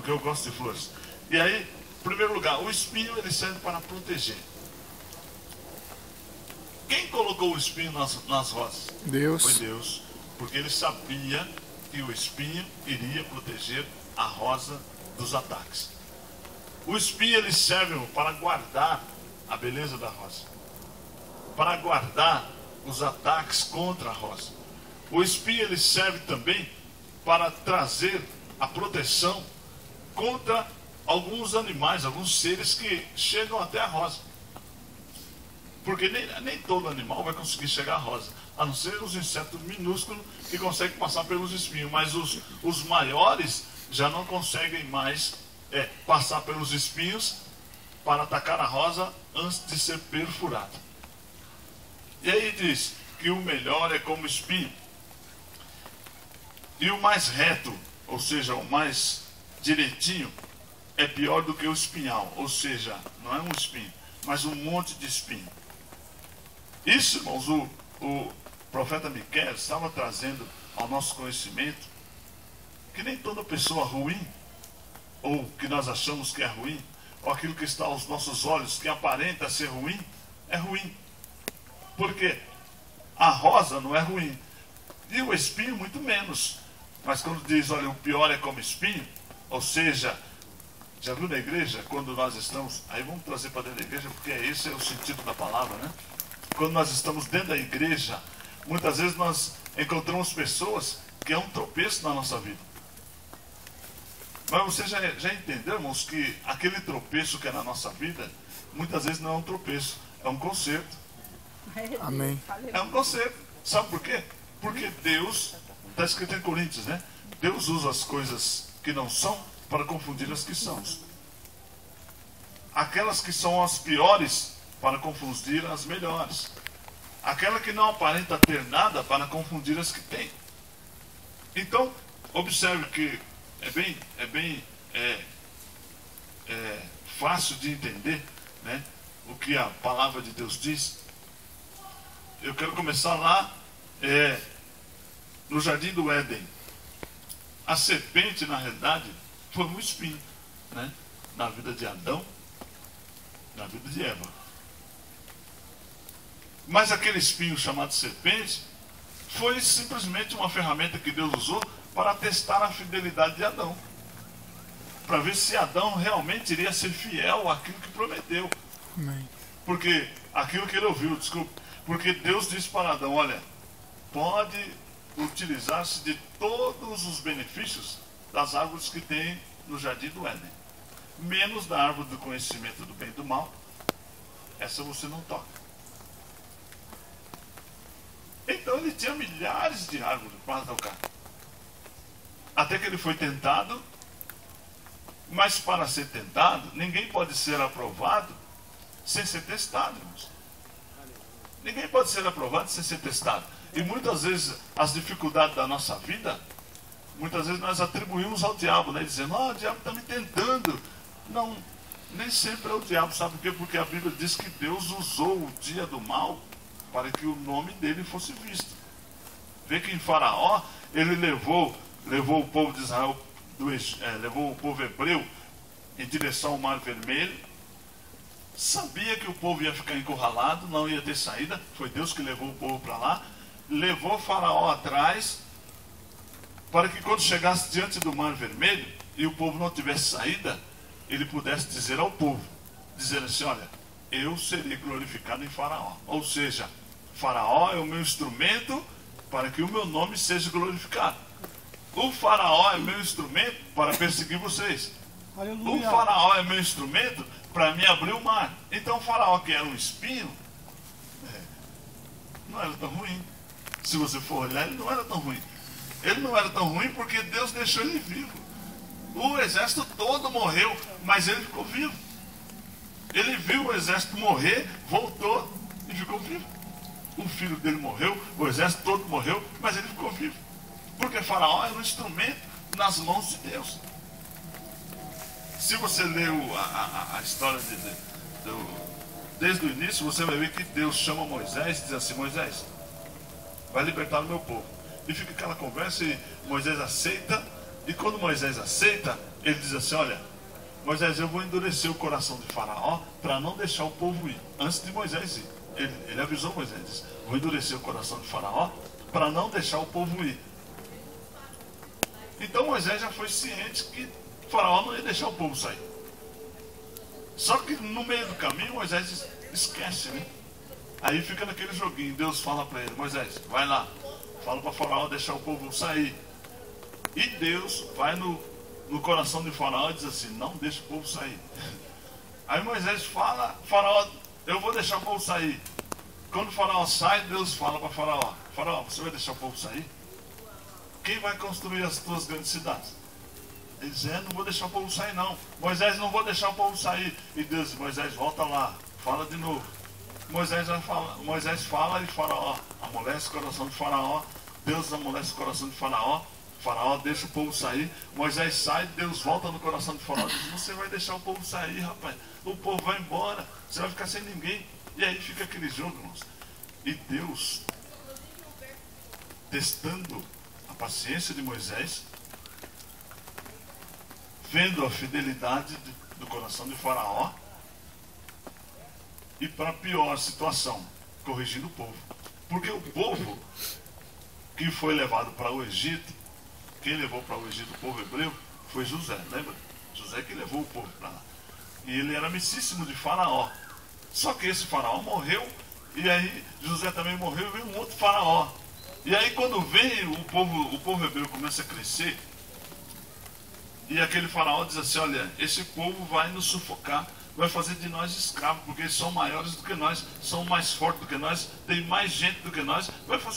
porque eu gosto de flores. E aí, em primeiro lugar, o espinho ele serve para proteger. Quem colocou o espinho nas rosas? Deus. Foi Deus, porque ele sabia que o espinho iria proteger a rosa dos ataques. O espinho ele serve para guardar a beleza da rosa, para guardar os ataques contra a rosa. O espinho ele serve também para trazer a proteção contra alguns animais, alguns seres que chegam até a rosa. Porque nem todo animal vai conseguir chegar à rosa, a não ser os insetos minúsculos que conseguem passar pelos espinhos, mas os maiores já não conseguem mais passar pelos espinhos para atacar a rosa antes de ser perfurado. E aí diz que o melhor é como espinho, e o mais reto, ou seja, o mais direitinho, é pior do que o espinhal, ou seja, não é um espinho, mas um monte de espinho. Isso, irmãos, o profeta Miqueias estava trazendo ao nosso conhecimento que nem toda pessoa ruim, ou que nós achamos que é ruim, ou aquilo que está aos nossos olhos que aparenta ser ruim, é ruim. Porque a rosa não é ruim, e o espinho muito menos. Mas quando diz, olha, o pior é como espinho, ou seja, já viu na igreja, quando nós estamos, aí vamos trazer para dentro da igreja, porque esse é o sentido da palavra, né? Quando nós estamos dentro da igreja, muitas vezes nós encontramos pessoas que é um tropeço na nossa vida. Mas você já entendeu, irmãos, que aquele tropeço que é na nossa vida, muitas vezes não é um tropeço, é um conserto. Amém. É um conserto. Sabe por quê? Porque Deus, está escrito em Coríntios, né? Deus usa as coisas que não são para confundir as que são. Aquelas que são as piores para confundir as melhores. Aquela que não aparenta ter nada para confundir as que tem. Então, observe que é bem fácil de entender, né, o que a palavra de Deus diz. Eu quero começar lá no jardim do Éden. A serpente, na realidade, foi um espinho, né, na vida de Adão, na vida de Eva. Mas aquele espinho chamado serpente foi simplesmente uma ferramenta que Deus usou para testar a fidelidade de Adão, para ver se Adão realmente iria ser fiel àquilo que prometeu. Amém. Porque aquilo que ele ouviu, desculpe, porque Deus disse para Adão, olha, pode utilizar-se de todos os benefícios das árvores que tem no jardim do Éden, menos da árvore do conhecimento do bem e do mal, essa você não toca. Então ele tinha milhares de árvores para tocar. Até que ele foi tentado, mas para ser tentado, ninguém pode ser aprovado sem ser testado, irmãos. Ninguém pode ser aprovado sem ser testado. E muitas vezes as dificuldades da nossa vida, muitas vezes nós atribuímos ao diabo, né? Dizendo, o diabo está me tentando. Não, nem sempre é o diabo, sabe por quê? Porque a Bíblia diz que Deus usou o dia do mal para que o nome dele fosse visto. Vê que em Faraó, ele levou o povo de Israel, levou o povo hebreu em direção ao Mar Vermelho, sabia que o povo ia ficar encurralado, não ia ter saída, foi Deus que levou o povo para lá, levou Faraó atrás, para que quando chegasse diante do Mar Vermelho, e o povo não tivesse saída, ele pudesse dizer ao povo, dizer assim, olha, eu serei glorificado em Faraó. Ou seja, Faraó é o meu instrumento para que o meu nome seja glorificado. O Faraó é meu instrumento para perseguir vocês. Aleluia. O Faraó é meu instrumento para me abrir o mar. Então o Faraó, que era um espinho, não era tão ruim. Se você for olhar, ele não era tão ruim. Ele não era tão ruim porque Deus deixou ele vivo. O exército todo morreu, mas ele ficou vivo. Ele viu o exército morrer, voltou e ficou vivo. O filho dele morreu, o exército todo morreu, mas ele ficou vivo. Porque Faraó era um instrumento nas mãos de Deus. Se você leu a história desde o início, você vai ver que Deus chama Moisés e diz assim, Moisés, vai libertar o meu povo. E fica aquela conversa e Moisés aceita, e quando Moisés aceita, ele diz assim, olha, Moisés, eu vou endurecer o coração de Faraó para não deixar o povo ir. Antes de Moisés ir, ele avisou Moisés, disse, vou endurecer o coração de Faraó para não deixar o povo ir. Então Moisés já foi ciente que Faraó não ia deixar o povo sair. Só que no meio do caminho Moisés esquece, né? Aí fica naquele joguinho, Deus fala para ele, Moisés, vai lá, fala para Faraó deixar o povo sair. E Deus vai no coração de Faraó e diz assim, não deixa o povo sair. Aí Moisés fala, Faraó, eu vou deixar o povo sair. Quando o Faraó sai, Deus fala para Faraó, Faraó, você vai deixar o povo sair? Quem vai construir as tuas grandes cidades? Ele diz, não vou deixar o povo sair não. Moisés, não vou deixar o povo sair. E Deus diz, Moisés, volta lá, fala de novo. Moisés fala e Faraó amolece o coração de Faraó. Deus amolece o coração de Faraó. Faraó deixa o povo sair. Moisés sai, Deus volta no coração de Faraó e diz, você vai deixar o povo sair, rapaz. O povo vai embora, você vai ficar sem ninguém. E aí fica aquele jogo, irmãos. E Deus, testando a paciência de Moisés, vendo a fidelidade do coração de Faraó, e para pior situação, corrigindo o povo. Porque o povo que foi levado para o Egito, quem levou para o Egito o povo hebreu foi José, lembra? José que levou o povo para lá. E ele era amicíssimo de Faraó. Só que esse Faraó morreu, e aí José também morreu, e veio um outro Faraó. E aí quando veio o povo hebreu começa a crescer, e aquele Faraó diz assim, olha, esse povo vai nos sufocar, vai fazer de nós escravos, porque eles são maiores do que nós, são mais fortes do que nós, tem mais gente do que nós, vai fazer